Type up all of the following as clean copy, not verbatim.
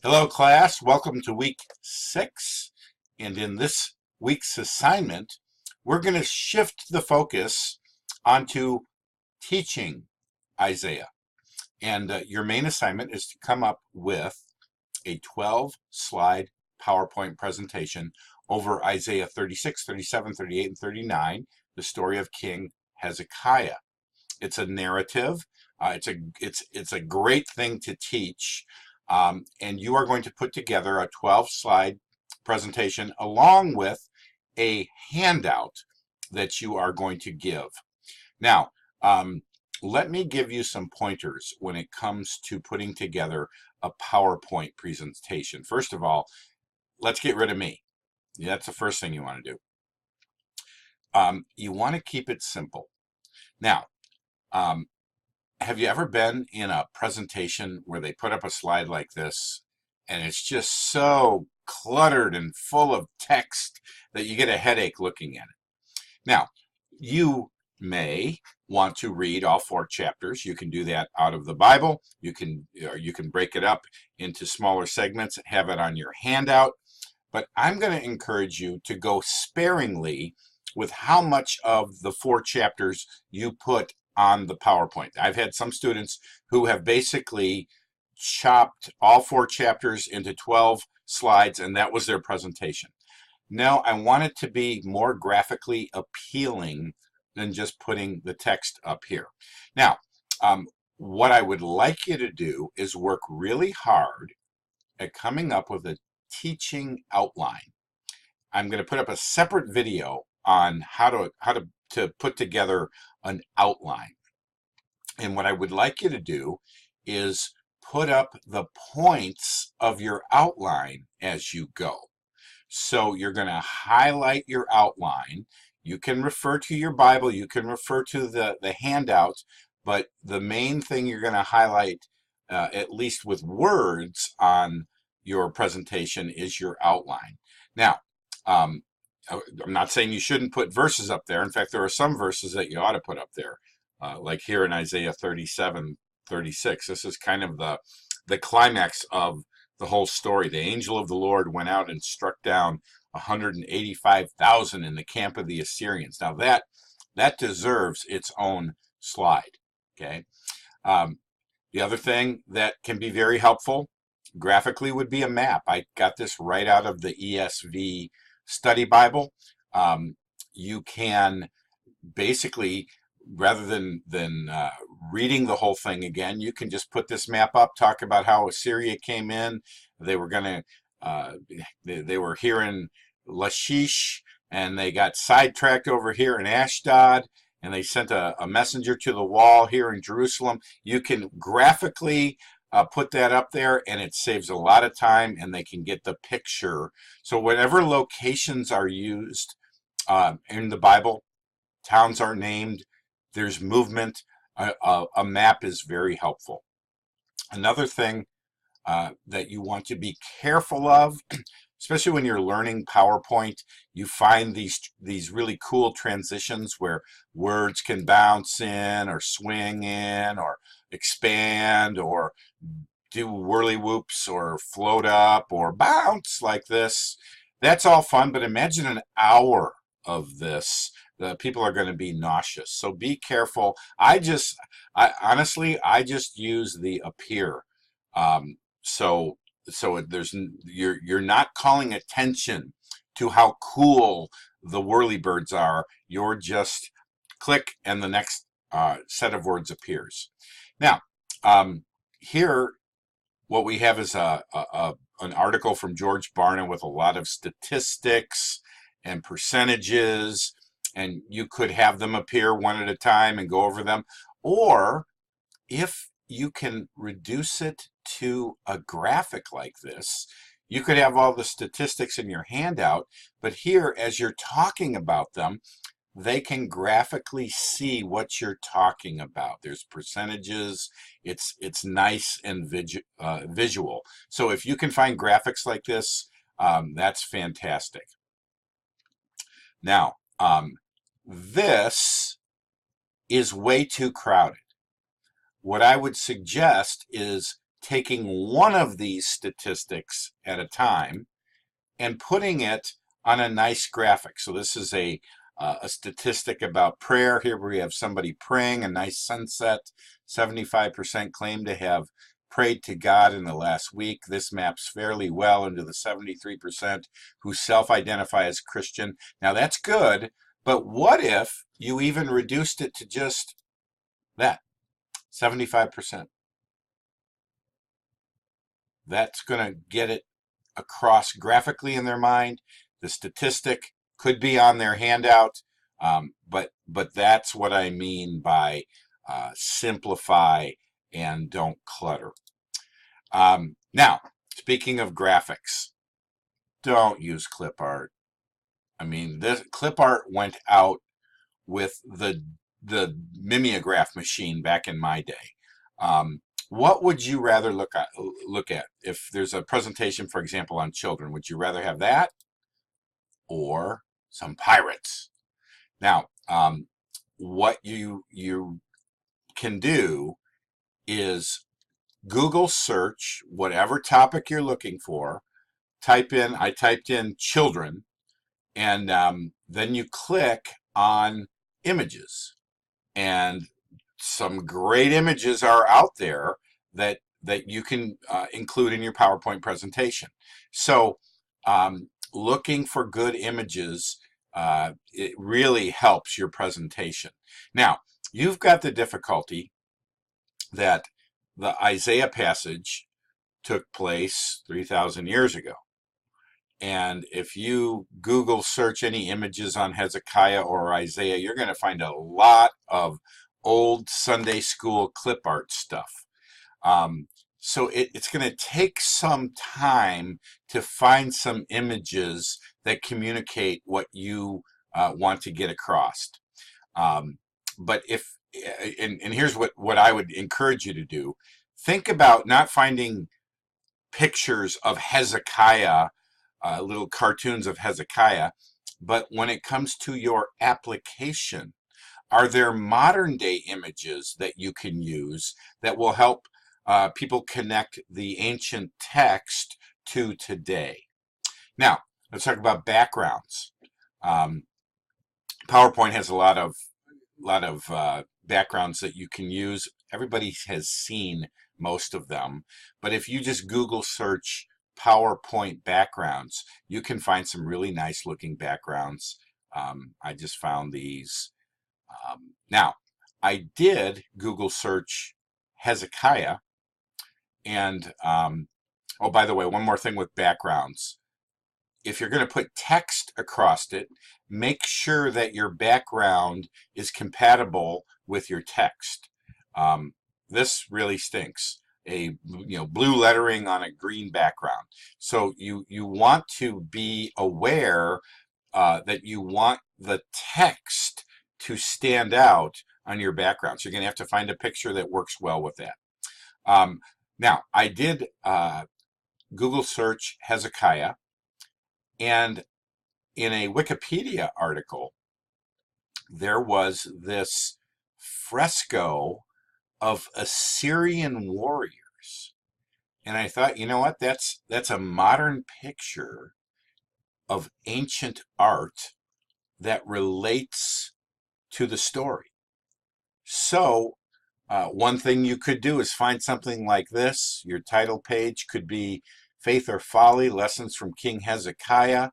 Hello, class. Welcome to week 6. And in this week's assignment, we're going to shift the focus onto teaching Isaiah. And your main assignment is to come up with a 12-slide PowerPoint presentation over Isaiah 36, 37, 38, and 39, the story of King Hezekiah. It's a narrative. It's a great thing to teach, and you are going to put together a 12-slide presentation along with a handout that you are going to give. Now, let me give you some pointers when it comes to putting together a PowerPoint presentation. First of all, let's get rid of me. That's the first thing you want to do. You want to keep it simple. Now, have you ever been in a presentation where they put up a slide like this and it's just so cluttered and full of text that you get a headache looking at it? Now, you may want to read all 4 chapters. You can do that out of the Bible. You can break it up into smaller segments and have it on your handout. But I'm going to encourage you to go sparingly with how much of the 4 chapters you put on the PowerPoint. I've had some students who have basically chopped all 4 chapters into 12 slides, and that was their presentation. No, I want it to be more graphically appealing than just putting the text up here. Now, what I would like you to do is work really hard at coming up with a teaching outline. I'm going to put up a separate video on how to put together an outline. And what I would like you to do is put up the points of your outline as you go. So you're going to highlight your outline. You can refer to your Bible, you can refer to the handout, but the main thing you're going to highlight, at least with words on your presentation, is your outline. Now, I'm not saying you shouldn't put verses up there. In fact, there are some verses that you ought to put up there, like here in Isaiah 37, 36. This is kind of the climax of the whole story. The angel of the Lord went out and struck down 185,000 in the camp of the Assyrians. Now that deserves its own slide. Okay. The other thing that can be very helpful graphically would be a map. I got this right out of the ESV Study Bible. You can basically, rather than reading the whole thing again, you can just put this map up, talk about how Assyria came in. They were going to, they were here in Lachish, and they got sidetracked over here in Ashdod, and they sent a messenger to the wall here in Jerusalem. You can graphically put that up there, and it saves a lot of time, and they can get the picture. So whatever locations are used in the Bible, towns are named, there's movement, a map is very helpful. Another thing that you want to be careful of, especially when you're learning PowerPoint, you find these really cool transitions where words can bounce in or swing in or expand or do whirly whoops or float up or bounce like this. That's all fun, but imagine an hour of this. The people are going to be nauseous. So be careful. Honestly, I just use the appear. So there's you're not calling attention to how cool the whirlybirds are. You're just click and the next set of words appears. Now, here what we have is an article from George Barna with a lot of statistics and percentages, and you could have them appear one at a time and go over them. Or if you can reduce it to a graphic like this, you could have all the statistics in your handout, but here, as you're talking about them, they can graphically see what you're talking about. There's percentages. It's nice and visual. So if you can find graphics like this, that's fantastic. Now, this is way too crowded. What I would suggest is taking one of these statistics at a time and putting it on a nice graphic. So this is a statistic about prayer. Here we have somebody praying, a nice sunset. 75% claim to have prayed to God in the last week. This maps fairly well into the 73% who self-identify as Christian. Now that's good, but what if you even reduced it to just that, 75%? That's going to get it across graphically in their mind. The statistic could be on their handout, but that's what I mean by simplify and don't clutter. Now, speaking of graphics, don't use clip art. I mean, this clip art went out with the mimeograph machine back in my day. What would you rather look at if there's a presentation, for example, on children? Would you rather have that or some pirates? Now, what you can do is Google search whatever topic you're looking for. I typed in children, and then you click on images, and some great images are out there that you can include in your PowerPoint presentation. So looking for good images, it really helps your presentation. Now, you've got the difficulty that the Isaiah passage took place 3,000 years ago. And if you Google search any images on Hezekiah or Isaiah, you're going to find a lot of old Sunday school clip art stuff. So it's going to take some time to find some images that communicate what you want to get across. But and here's what I would encourage you to do. Think about not finding pictures of Hezekiah, little cartoons of Hezekiah, but when it comes to your application, are there modern day images that you can use that will help people connect the ancient text to today? Now, let's talk about backgrounds. PowerPoint has a lot of backgrounds that you can use. Everybody has seen most of them, but if you just Google search PowerPoint backgrounds, you can find some really nice looking backgrounds. I just found these. Now, I did Google search Hezekiah, and oh, by the way, one more thing with backgrounds. If you're going to put text across it, make sure that your background is compatible with your text. This really stinks. Blue lettering on a green background. So you want to be aware that you want the text to stand out on your background. So you're going to have to find a picture that works well with that. Now, I did Google search Hezekiah, and in a Wikipedia article, there was this fresco of Assyrian warriors. And I thought, you know what, that's a modern picture of ancient art that relates to the story. So one thing you could do is find something like this. Your title page could be Faith or Folly, Lessons from King Hezekiah.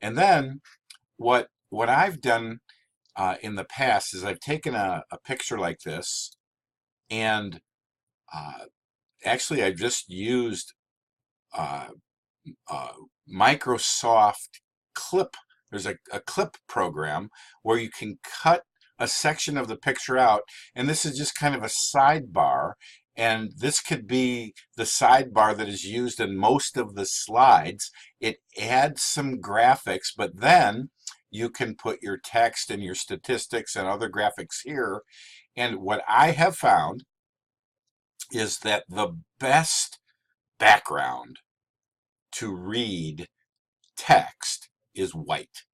And then what I've done in the past is I've taken a picture like this, and actually I've just used Microsoft Clip. There's a clip program where you can cut a section of the picture out, and this is just kind of a sidebar, and this could be the sidebar that is used in most of the slides. It adds some graphics, but then you can put your text and your statistics and other graphics here. And what I have found is that the best background to read text is white.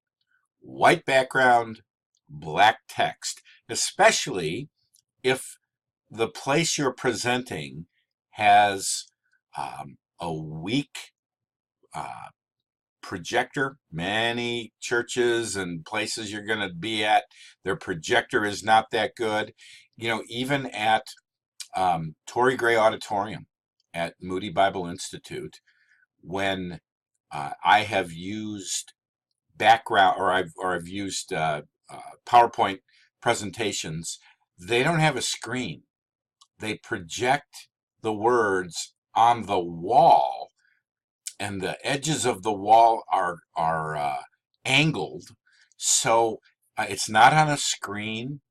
White background, black text, especially if the place you're presenting has a weak uh, projector. Many churches and places you're going to be at, their projector is not that good. Even at Torrey Gray Auditorium at Moody Bible Institute, when I have used background, or I've used PowerPoint presentations, they don't have a screen. They project the words on the wall, and the edges of the wall are angled, so it's not on a screen.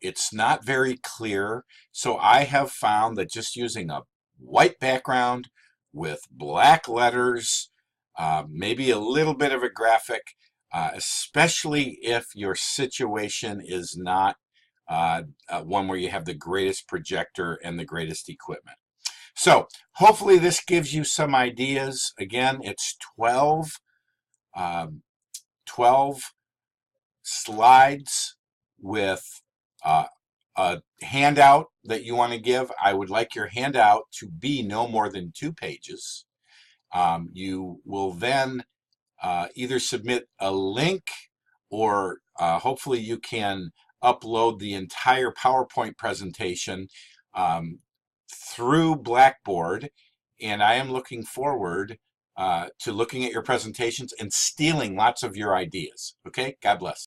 It's not very clear. So I have found that just using a white background with black letters, maybe a little bit of a graphic, especially if your situation is not one where you have the greatest projector and the greatest equipment. So hopefully this gives you some ideas. Again, it's 12 slides with a handout that you want to give. I would like your handout to be no more than 2 pages. You will then either submit a link, or hopefully you can upload the entire PowerPoint presentation through Blackboard. And I am looking forward to looking at your presentations and stealing lots of your ideas. Okay, God bless.